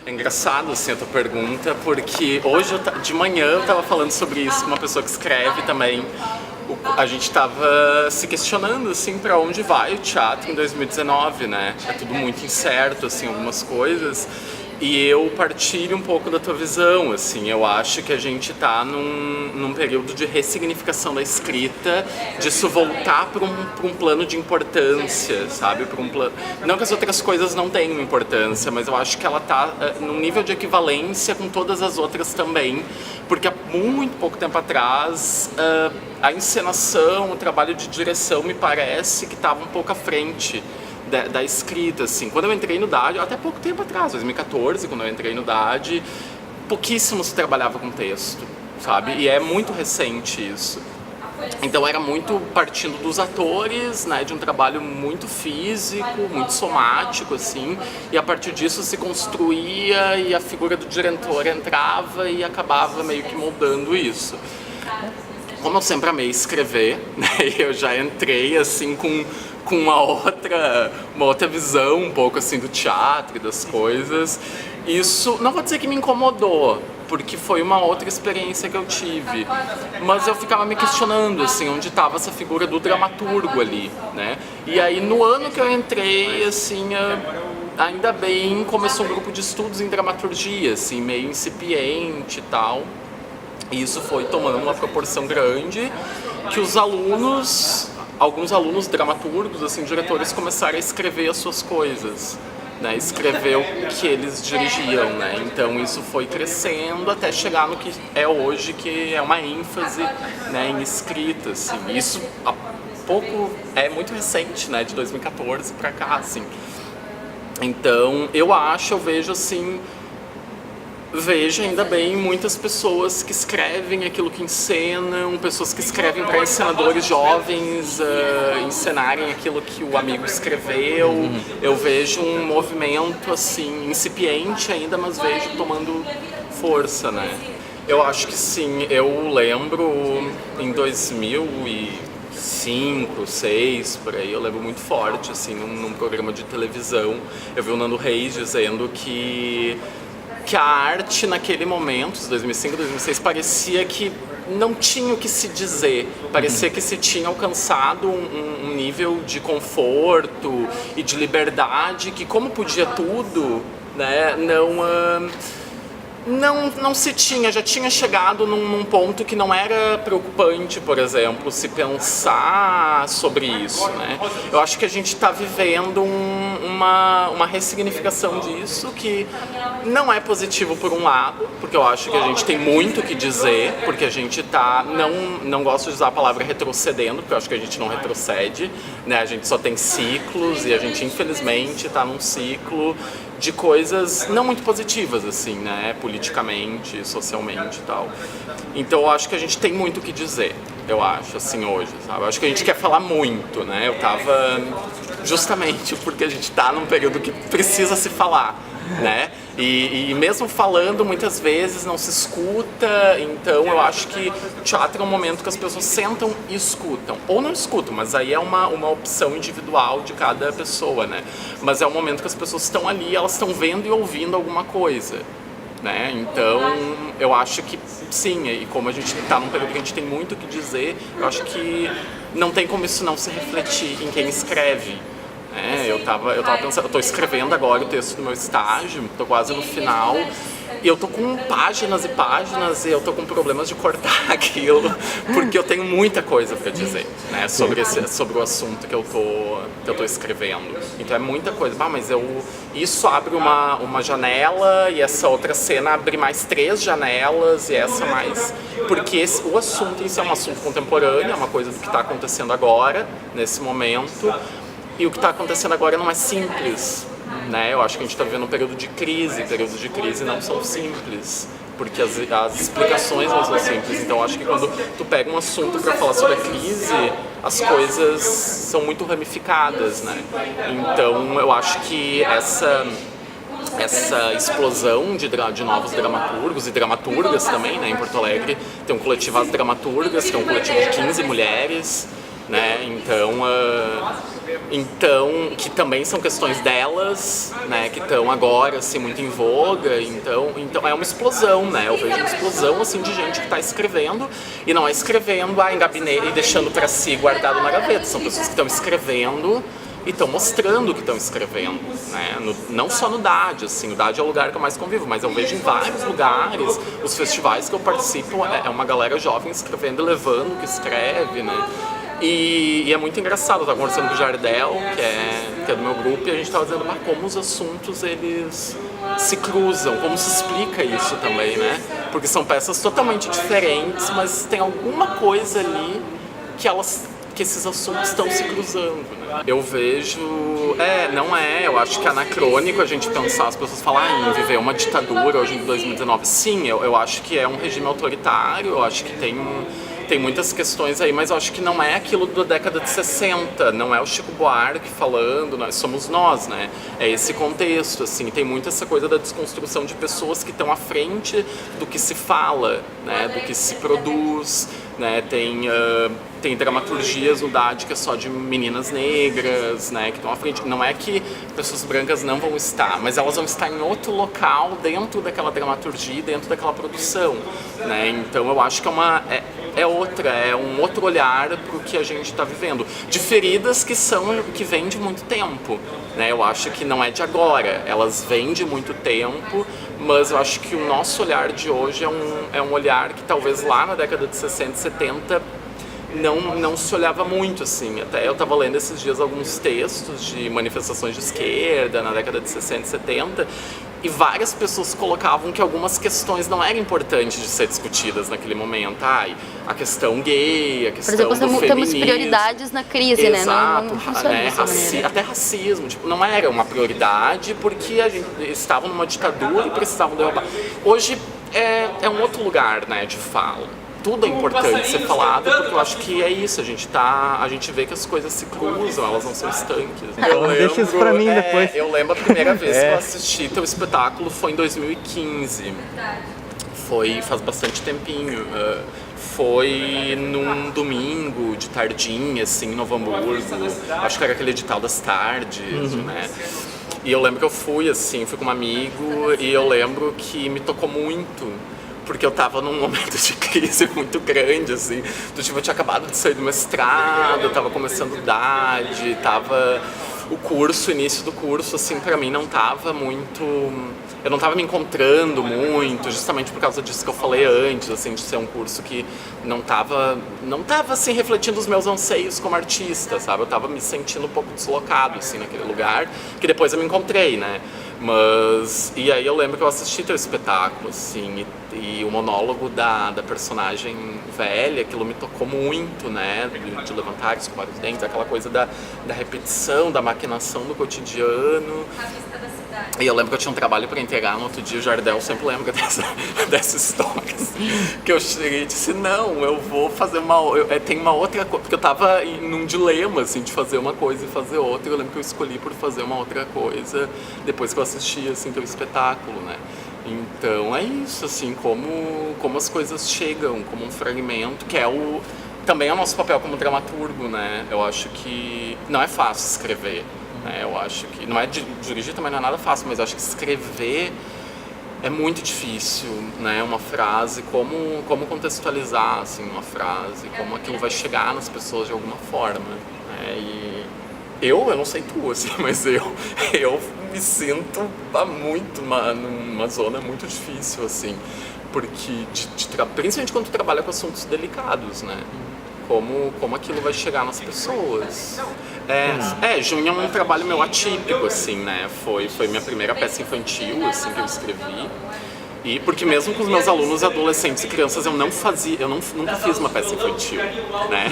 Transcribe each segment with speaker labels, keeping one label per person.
Speaker 1: É engraçado assim a tua pergunta, porque hoje de manhã eu estava falando sobre isso com uma pessoa que escreve também. A gente estava se questionando assim para onde vai o teatro em 2019, né? É tudo muito incerto assim, algumas coisas. E eu partilho um pouco da tua visão, assim, eu acho que a gente está num período de ressignificação da escrita, disso voltar para um plano de importância, sabe? Não que as outras coisas não tenham importância, mas eu acho que ela está num nível de equivalência com todas as outras também, porque há muito pouco tempo atrás a encenação, o trabalho de direção me parece que estava um pouco à frente da escrita, assim. Quando eu entrei no DAD, até pouco tempo atrás, 2014, quando eu entrei no DAD, pouquíssimo se trabalhava com texto, sabe? E é muito recente isso. Então era muito partindo dos atores, né, de um trabalho muito físico, muito somático, assim, e a partir disso se construía e a figura do diretor entrava e acabava meio que moldando isso. Como eu sempre amei escrever, né, eu já entrei assim com uma outra visão um pouco assim do teatro e das coisas. Isso, não vou dizer que me incomodou, porque foi uma outra experiência que eu tive, mas eu ficava me questionando assim, onde estava essa figura do dramaturgo ali, né? E aí no ano que eu entrei, assim, ainda bem começou um grupo de estudos em dramaturgia, assim, meio incipiente e tal. E isso foi tomando uma proporção grande que os alunos, alguns alunos dramaturgos, assim, diretores, começaram a escrever as suas coisas, né? Escrever o que eles dirigiam, né? Então isso foi crescendo até chegar no que é hoje, que é uma ênfase, né, em escrita, assim. Isso há pouco, é muito recente, né, de 2014 pra cá, assim. Então eu vejo assim, vejo ainda bem muitas pessoas que escrevem aquilo que encenam, pessoas que escrevem para encenadores jovens encenarem aquilo que o amigo escreveu. Eu vejo um movimento assim, incipiente ainda, mas vejo tomando força, né? Eu acho que sim, eu lembro em 2005, 2006, por aí, eu lembro muito forte, assim, num programa de televisão, eu vi o Nando Reis dizendo que a arte naquele momento, 2005, 2006, parecia que não tinha o que se dizer, parecia que se tinha alcançado um nível de conforto e de liberdade que, como podia tudo, né, não se tinha, já tinha chegado num ponto que não era preocupante, por exemplo, se pensar sobre isso, né? Eu acho que a gente está vivendo uma ressignificação disso que não é positivo por um lado, porque eu acho que a gente tem muito o que dizer, porque a gente está, não gosto de usar a palavra retrocedendo, porque eu acho que a gente não retrocede, né? A gente só tem ciclos e a gente infelizmente está num ciclo de coisas não muito positivas, assim, né, politicamente, socialmente e tal. Então eu acho que a gente tem muito o que dizer, eu acho, assim, hoje, sabe? Eu acho que a gente quer falar muito, né? Eu tava justamente porque a gente tá num período que precisa se falar, né? E mesmo falando, muitas vezes não se escuta, então eu acho que o teatro é um momento que as pessoas sentam e escutam. Ou não escutam, mas aí é uma opção individual de cada pessoa, né? Mas é um momento que as pessoas estão ali, elas estão vendo e ouvindo alguma coisa, né? Então eu acho que sim, e como a gente está num período que a gente tem muito o que dizer, eu acho que não tem como isso não se refletir em quem escreve. Eu tava pensando, eu tô escrevendo agora o texto do meu estágio, tô quase no final, e eu tô com páginas e páginas e eu tô com problemas de cortar aquilo, porque eu tenho muita coisa para dizer, né, sobre o assunto que eu tô escrevendo. Então é muita coisa, mas isso abre uma janela e essa outra cena abre mais 3 janelas e essa mais, porque o assunto em si é um assunto contemporâneo, é uma coisa do que está acontecendo agora, nesse momento. E o que está acontecendo agora não é simples, né? Eu acho que a gente está vivendo um período de crise. Períodos de crise não são simples, porque as explicações não são simples. Então eu acho que quando tu pega um assunto para falar sobre a crise, as coisas são muito ramificadas, né? Então eu acho que essa explosão de novos dramaturgos e dramaturgas também, né? Em Porto Alegre tem um coletivo As Dramaturgas, que é um coletivo de 15 mulheres, né? Então, que também são questões delas, né, que estão agora assim muito em voga, então é uma explosão, né? Eu vejo uma explosão assim de gente que está escrevendo e não é escrevendo em gabinete e deixando para si guardado na gaveta, são pessoas que estão escrevendo e estão mostrando o que estão escrevendo, né? Não só no DAD, assim, o DAD é o lugar que eu mais convivo, mas eu vejo em vários lugares, os festivais que eu participo, é uma galera jovem escrevendo e levando o que escreve, né? E é muito engraçado, eu tava conversando com o Jardel, que é do meu grupo, e a gente tava dizendo como os assuntos eles se cruzam, como se explica isso também, né? Porque são peças totalmente diferentes, mas tem alguma coisa ali que esses assuntos estão se cruzando, né? Eu vejo... eu acho que é anacrônico a gente pensar, as pessoas falam em viver uma ditadura hoje em 2019. Sim, eu acho que é um regime autoritário, eu acho que tem muitas questões aí, mas eu acho que não é aquilo da década de 60, não é o Chico Buarque falando, nós somos nós, né? É esse contexto, assim, tem muito essa coisa da desconstrução de pessoas que estão à frente do que se fala, né? Do que se produz, né? Tem dramaturgias no DAD que é só de meninas negras, né? Que estão à frente. Não é que pessoas brancas não vão estar, mas elas vão estar em outro local dentro daquela dramaturgia, dentro daquela produção, né? Então eu acho que é um outro olhar para o que a gente está vivendo. De feridas que vêm de muito tempo, né? Eu acho que não é de agora, elas vêm de muito tempo, mas eu acho que o nosso olhar de hoje é um olhar que talvez lá na década de 60 e 70 não se olhava muito, assim. Até eu estava lendo esses dias alguns textos de manifestações de esquerda na década de 60 e 70 e várias pessoas colocavam que algumas questões não eram importantes de ser discutidas naquele momento. A questão gay, a questão do feminismo.
Speaker 2: Temos prioridades na crise,
Speaker 1: exato,
Speaker 2: né? Não funciona
Speaker 1: até racismo, tipo, não era uma prioridade porque a gente estava numa ditadura e precisavam derrubar. Hoje é um outro lugar, né, de fala. Tudo é importante ser falado, porque eu acho que é isso, a gente vê que as coisas se cruzam, elas não são estanques.
Speaker 3: Deixa isso pra mim depois.
Speaker 1: Eu lembro a primeira vez que eu assisti teu espetáculo foi em 2015. Faz bastante tempinho. Foi num domingo de tardinha, assim, em Novo Hamburgo. Acho que era aquele edital das tardes, né? E eu lembro que eu fui com um amigo, e eu lembro que me tocou muito. Porque eu tava num momento de crise muito grande, assim. Eu tinha acabado de sair do mestrado, eu tava começando o DAD, o início do curso, assim, pra mim não tava muito... Eu não tava me encontrando muito, justamente por causa disso que eu falei antes, assim, de ser um curso que não tava assim, refletindo os meus anseios como artista, sabe? Eu tava me sentindo um pouco deslocado, assim, naquele lugar, que depois eu me encontrei, né? E aí eu lembro que eu assisti teu espetáculo, assim, e o monólogo da personagem velha, aquilo me tocou muito, né, de levantar, escovar os dentes, aquela coisa da repetição, da maquinação do cotidiano. E eu lembro que eu tinha um trabalho para entregar no outro dia, o Jardel sempre lembra dessa história, assim, que eu cheguei e disse, não, eu vou fazer tem uma outra coisa, porque eu tava num dilema, assim, de fazer uma coisa e fazer outra, eu lembro que eu escolhi por fazer uma outra coisa, depois que eu assisti, assim, teu espetáculo, né. Então é isso, assim, como as coisas chegam, como um fragmento, que também é o nosso papel como dramaturgo, né. Eu acho que não é fácil escrever. Eu acho que, não é dirigir também não é nada fácil, mas eu acho que escrever é muito difícil, né? Uma frase, como contextualizar, assim, uma frase, como aquilo vai chegar nas pessoas de alguma forma, né? E eu não sei tu, assim, mas eu me sinto numa zona muito difícil, assim, porque principalmente quando tu trabalha com assuntos delicados, né? Como aquilo vai chegar nas pessoas. Junho é um trabalho meu atípico, assim, né? Foi minha primeira peça infantil, assim, que eu escrevi. E porque mesmo com os meus alunos adolescentes e crianças eu nunca fiz uma peça infantil, né?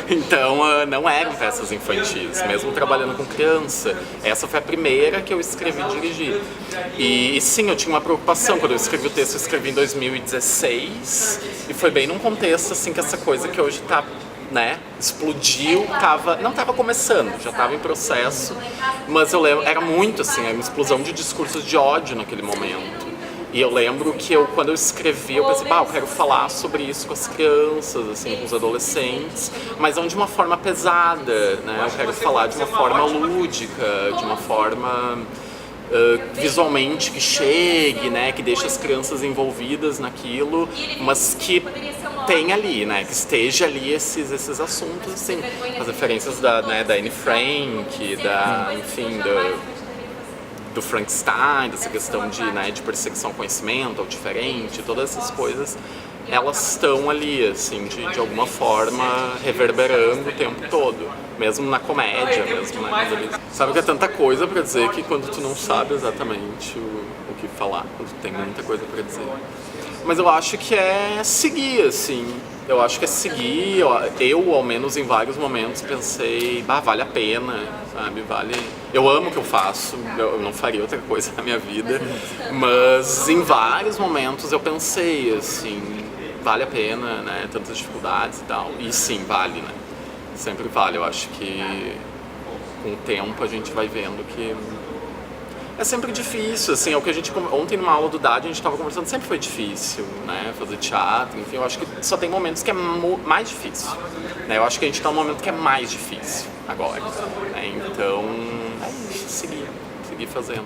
Speaker 1: Então não eram peças infantis, mesmo trabalhando com criança. Essa foi a primeira que eu escrevi e dirigi. E sim, eu tinha uma preocupação, quando eu escrevi o texto, eu escrevi em 2016, e foi bem num contexto, assim, que essa coisa que hoje tá, né, explodiu, não estava começando, já estava em processo, mas eu lembro, era muito assim, era uma explosão de discursos de ódio naquele momento. E eu lembro que quando eu escrevi, eu pensei, eu quero falar sobre isso com as crianças, assim, com os adolescentes, mas não de uma forma pesada, né? Eu quero falar de uma forma lúdica, de uma forma visualmente que chegue, né? Que deixe as crianças envolvidas naquilo, mas que tem ali, né? Que esteja ali esses assuntos, assim, as referências da Anne Frank, enfim, do Frankenstein, dessa questão de perseguição ao conhecimento, ao diferente, todas essas coisas, elas estão ali, assim, de alguma forma reverberando o tempo todo, mesmo na comédia, mesmo, né? Sabe que é tanta coisa pra dizer que quando tu não sabe exatamente o que falar, quando tu tem muita coisa pra dizer. Mas eu acho que é seguir, assim. Eu acho que é seguir. Eu, ao menos em vários momentos, pensei, vale a pena, sabe? Eu amo o que eu faço, eu não faria outra coisa na minha vida. Mas em vários momentos eu pensei, assim, vale a pena, né? Tantas dificuldades e tal. E sim, vale, né? Sempre vale. Eu acho que com o tempo a gente vai vendo que é sempre difícil, assim, é o que a gente... Ontem numa aula do Dad a gente estava conversando, sempre foi difícil, né, fazer teatro, enfim, eu acho que só tem momentos que é mais difícil, né, eu acho que a gente está num momento que é mais difícil agora, né, então, é isso, seguir fazendo.